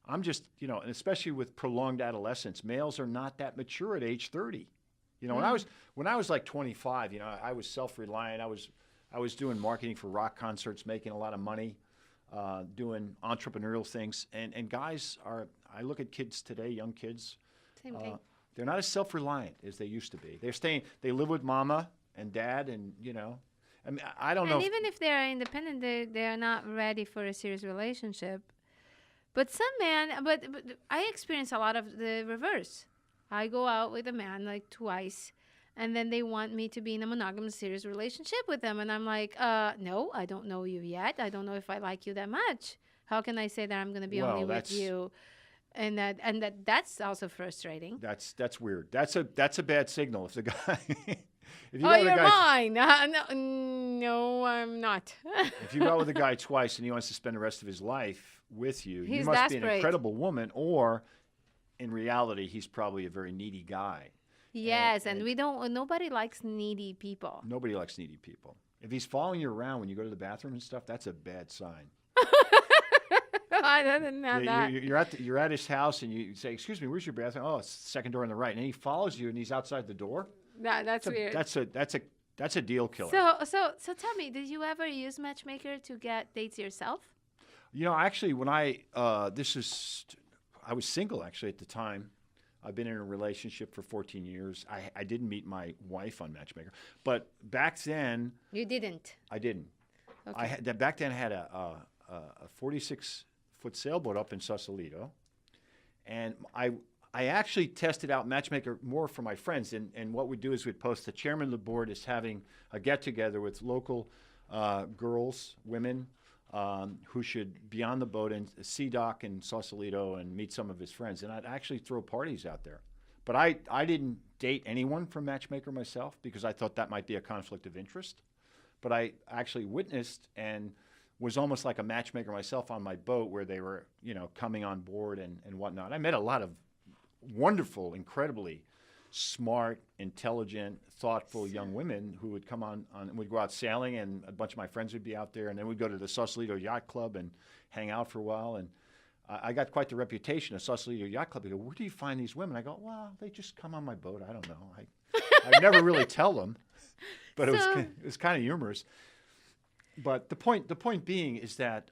I'm just, and especially with prolonged adolescence, males are not that mature at age 30. When I was like 25, I was self-reliant. I was doing marketing for rock concerts, making a lot of money, doing entrepreneurial things. And guys I look at kids today, young kids. Same thing. They're not as self-reliant as they used to be. They live with mama and dad, and I mean, I don't know. And even if they're independent, they are not ready for a serious relationship. But some men, but I experience a lot of the reverse. I go out with a man like twice, and then they want me to be in a monogamous serious relationship with them, and I'm like, no, I don't know you yet. I don't know if I like you that much. How can I say that I'm going to be only with you? And that's also frustrating. That's weird. That's a bad signal if the guy. If you're mine. No, I'm not. If you go out with a guy twice and he wants to spend the rest of his life with you, you must desperate. be an incredible woman, or in reality, he's probably a very needy guy. Yes, and we don't. Nobody likes needy people. Nobody likes needy people. If he's following you around when you go to the bathroom and stuff, that's a bad sign. I didn't know that. You're at his house and you say, "Excuse me, where's your bathroom?" Oh, it's the second door on the right. And he follows you and he's outside the door. That's weird. That's a deal killer. So tell me, did you ever use Matchmaker to get dates yourself? Actually, when I was single actually at the time. I've been in a relationship for 14 years. I didn't meet my wife on Matchmaker, but back then You didn't. I didn't. Okay. Back then I had a 46-foot sailboat up in Sausalito, and I actually tested out Matchmaker more for my friends. And what we'd do is we'd post, the chairman of the board is having a get-together with local girls, women, who should be on the boat in Sea Dock in Sausalito and meet some of his friends. And I'd actually throw parties out there. But I didn't date anyone from Matchmaker myself because I thought that might be a conflict of interest. but I actually witnessed and was almost like a matchmaker myself on my boat where they were, coming on board and whatnot. I met a lot of wonderful, incredibly smart, intelligent, thoughtful young women who would come on we'd go out sailing, and a bunch of my friends would be out there, and then we'd go to the Sausalito Yacht Club and hang out for a while. And I got quite the reputation of Sausalito Yacht Club. They go, "Where do you find these women?" I go, "Well, they just come on my boat. I don't know. I never really tell them, but it was kind of humorous." But the point being is that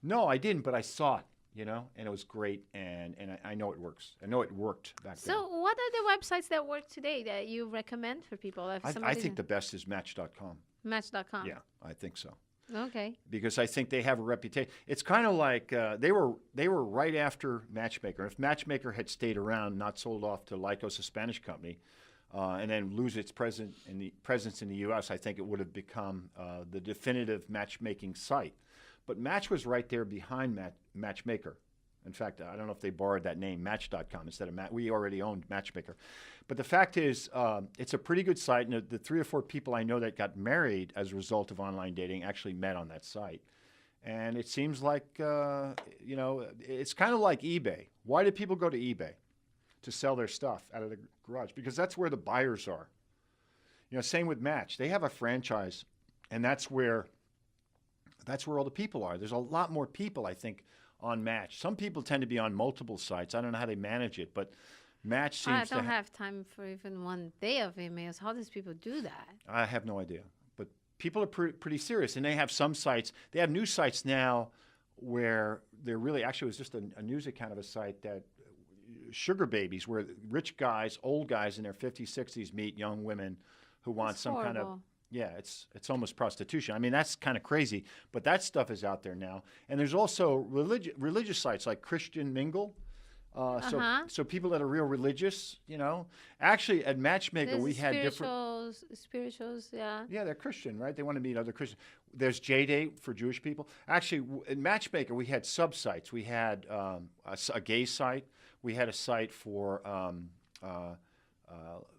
no, I didn't, but I saw it, and it was great, and I know it works. I know it worked back then. So what are the websites that work today that you recommend for people? I think the best is Match.com. Match.com. Yeah, I think so. Okay. Because I think they have a reputation. It's kind of like they were right after Matchmaker. If Matchmaker had stayed around, not sold off to Lycos, a Spanish company, and then lose its presence in the U.S., I think it would have become the definitive matchmaking site. But Match was right there behind Matchmaker. In fact, I don't know if they borrowed that name, Match.com, instead of Match. We already owned Matchmaker. But the fact is, it's a pretty good site. And the 3 or 4 people I know that got married as a result of online dating actually met on that site. And it seems like, it's kind of like eBay. Why do people go to eBay? To sell their stuff out of the garage, because that's where the buyers are. Same with Match. They have a franchise, and that's where all the people are. There's a lot more people, I think, on Match. Some people tend to be on multiple sites. I don't know how they manage it, but Match seems I don't have time for even one day of emails. How does people do that? I have no idea. But people are pretty serious, and they have some sites. They have new sites now where they're really, actually, it was just a news account of a site that sugar babies, where rich guys, old guys in their 50s, 60s meet young women who want That's some horrible. kind of, it's almost prostitution. I mean, that's kind of crazy, but that stuff is out there now. And there's also religious sites like Christian Mingle. So people that are real religious, Actually, at Matchmaker, we had different... Spirituals, yeah. Yeah, they're Christian, right? They want to meet other Christians. There's J-Date for Jewish people. Actually, in Matchmaker, we had sub-sites. We had a gay site. We had a site for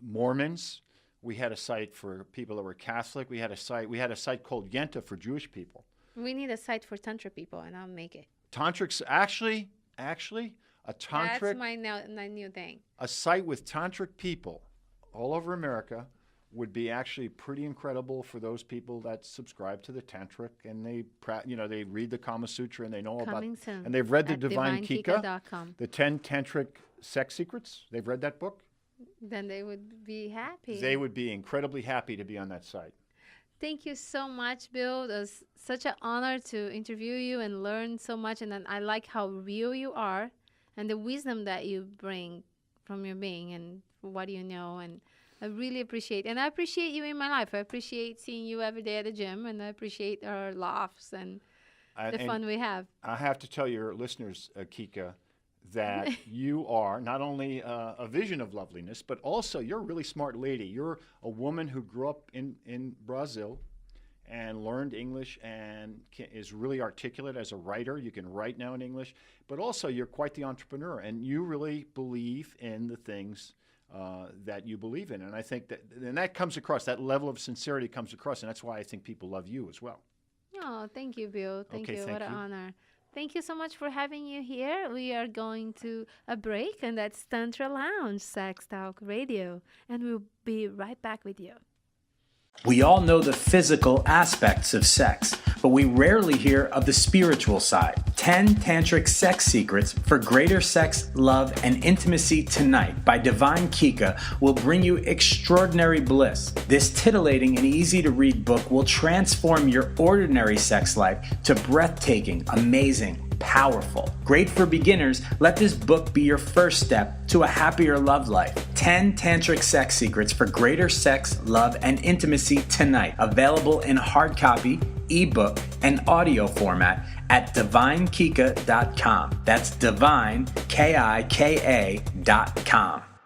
Mormons. We had a site for people that were Catholic. We had a site called Yenta for Jewish people. We need a site for Tantra people, and I'll make it. Tantrics, actually, a tantric. That's my new thing. A site with tantric people all over America would be actually pretty incredible for those people that subscribe to the tantric, and they read the Kama Sutra, and they know Coming about, soon and they've read the Divine Kika, DivineKika.com. the 10 tantric sex secrets. They've read that book. Then they would be happy. They would be incredibly happy to be on that site. Thank you so much, Bill. It was such an honor to interview you and learn so much. And then I like how real you are and the wisdom that you bring from your being and what you know. And I really appreciate it. And I appreciate you in my life. I appreciate seeing you every day at the gym, and I appreciate our laughs and the fun we have. I have to tell your listeners, Kika, that you are not only a vision of loveliness, but also you're a really smart lady. You're a woman who grew up in Brazil and learned English and is really articulate as a writer. You can write now in English, but also you're quite the entrepreneur, and you really believe in the things that you believe in. And I think that comes across, that level of sincerity comes across, and that's why I think people love you as well. Oh, thank you, Bill. Thank you. Thank What an you. honor. Thank you so much for having you here. We are going to a break, and that's Tantra Lounge, Sex Talk Radio. And we'll be right back with you. We all know the physical aspects of sex, but we rarely hear of the spiritual side. 10 Tantric Sex Secrets for Greater Sex, Love, and Intimacy Tonight by Divine Kika will bring you extraordinary bliss. This titillating and easy-to-read book will transform your ordinary sex life to breathtaking, amazing, powerful. Great for beginners, let this book be your first step to a happier love life. 10 Tantric Sex Secrets for Greater Sex, Love, and Intimacy Tonight. Available in hard copy, ebook, and audio format at divinekika.com. That's divine, Kika.com.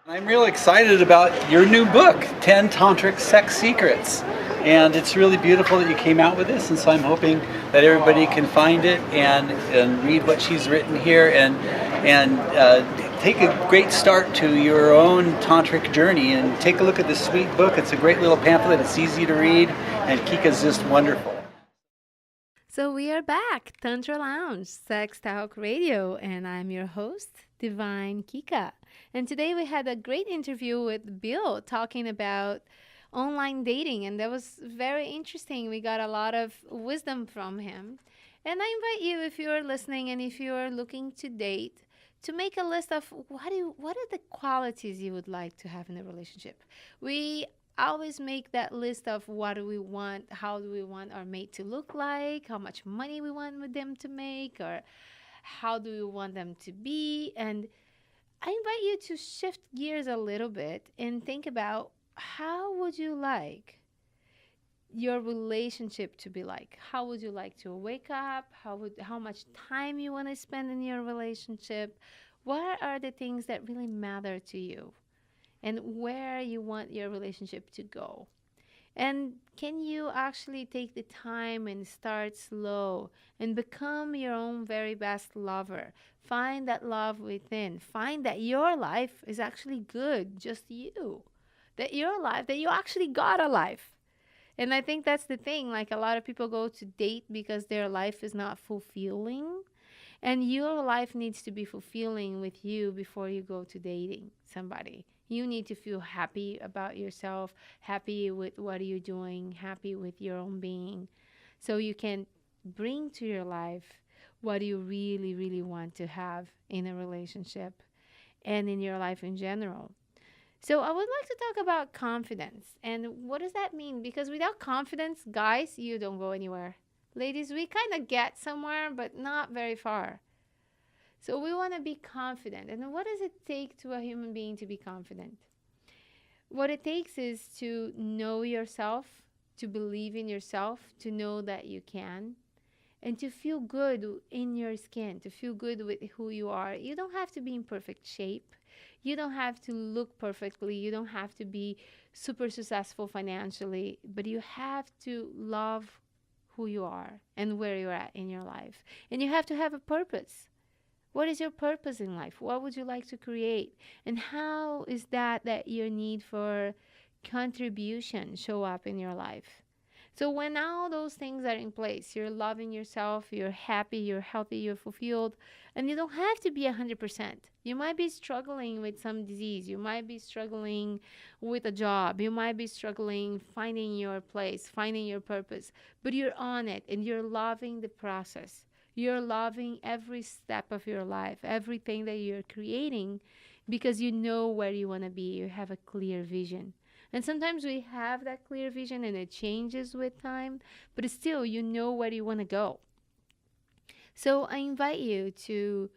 I'm real excited about your new book, 10 Tantric Sex Secrets. And it's really beautiful that you came out with this, and so I'm hoping that everybody can find it and read what she's written here and take a great start to your own tantric journey and take a look at this sweet book. It's a great little pamphlet. It's easy to read, and Kika's just wonderful. So we are back, Tantra Lounge, Sex Talk Radio, and I'm your host, Divine Kika. And today we had a great interview with Bill talking about online dating, and that was very interesting. We got a lot of wisdom from him. And I invite you, if you're listening and if you're looking to date, to make a list of what are the qualities you would like to have in a relationship. We always make that list of what do we want, how do we want our mate to look like, how much money we want with them to make, or how do we want them to be. And I invite you to shift gears a little bit and think about how would you like your relationship to be like? How would you like to wake up? How much time you want to spend in your relationship? What are the things that really matter to you? And where you want your relationship to go? And can you actually take the time and start slow and become your own very best lover? Find that love within. Find that your life is actually good, just you. That your life, that you actually got a life. And I think that's the thing. Like, a lot of people go to date because their life is not fulfilling. And your life needs to be fulfilling with you before you go to dating somebody. You need to feel happy about yourself, happy with what you're doing, happy with your own being. So you can bring to your life what you really, really want to have in a relationship and in your life in general. So I would like to talk about confidence. And what does that mean? Because without confidence, guys, you don't go anywhere. Ladies, we kind of get somewhere, but not very far. So we want to be confident. And what does it take to a human being to be confident? What it takes is to know yourself, to believe in yourself, to know that you can, and to feel good in your skin, to feel good with who you are. You don't have to be in perfect shape. You don't have to look perfectly. You don't have to be super successful financially, but you have to love who you are and where you're at in your life. And you have to have a purpose. What is your purpose in life? What would you like to create? And how is that your need for contribution show up in your life? So when all those things are in place, you're loving yourself, you're happy, you're healthy, you're fulfilled, and you don't have to be 100%. You might be struggling with some disease. You might be struggling with a job. You might be struggling finding your place, finding your purpose, but you're on it and you're loving the process. You're loving every step of your life, everything that you're creating, because you know where you want to be. You have a clear vision. And sometimes we have that clear vision and it changes with time, but still you know where you want to go. So I invite you to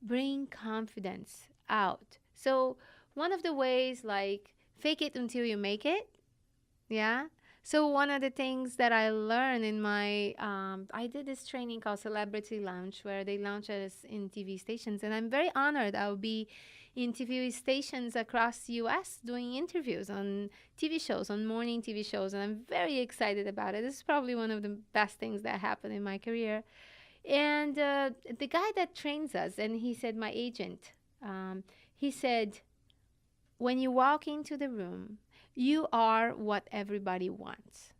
bring confidence out. So one of the ways, like, fake it until you make it. Yeah. So one of the things that I learned in my, I did this training called Celebrity Launch, where they launch us in TV stations. And I'm very honored I'll be in TV stations across the U.S. doing interviews on TV shows, on morning TV shows. And I'm very excited about it. This is probably one of the best things that happened in my career. And the guy that trains us, and he said, my agent, he said, when you walk into the room, you are what everybody wants.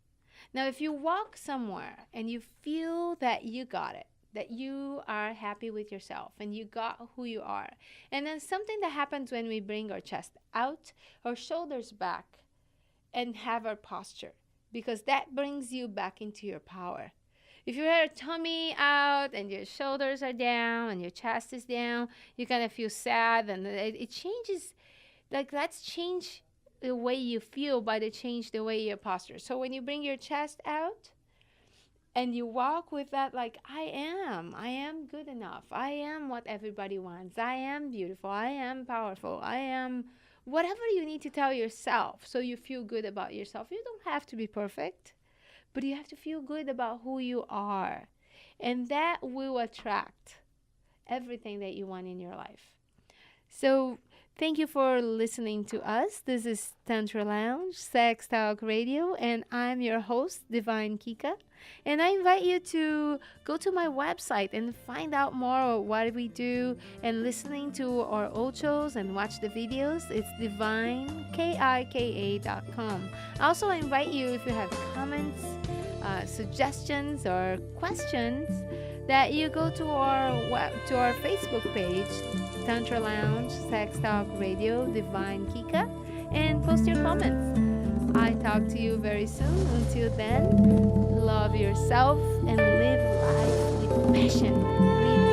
Now, if you walk somewhere and you feel that you got it, that you are happy with yourself and you got who you are, and then something that happens when we bring our chest out, our shoulders back, and have our posture, because that brings you back into your power. If you have your tummy out and your shoulders are down and your chest is down, you kind of feel sad, and it changes. Like, let's change the way you feel by the change the way your posture. So when you bring your chest out and you walk with that, like, I am good enough. I am what everybody wants. I am beautiful. I am powerful. I am whatever you need to tell yourself so you feel good about yourself. You don't have to be perfect, but you have to feel good about who you are. And that will attract everything that you want in your life. So Thank you for listening to us. This is Tantra Lounge, Sex Talk Radio, and I'm your host, Divine Kika. And I invite you to go to my website and find out more of what we do and listening to our old shows and watch the videos. It's divinekika.com. Also, I invite you, if you have comments, suggestions, or questions, that you go to our Facebook page, Tantra Lounge, Sex Talk Radio, Divine Kika, and post your comments. I talk to you very soon. Until then, love yourself and live life with passion. Breathe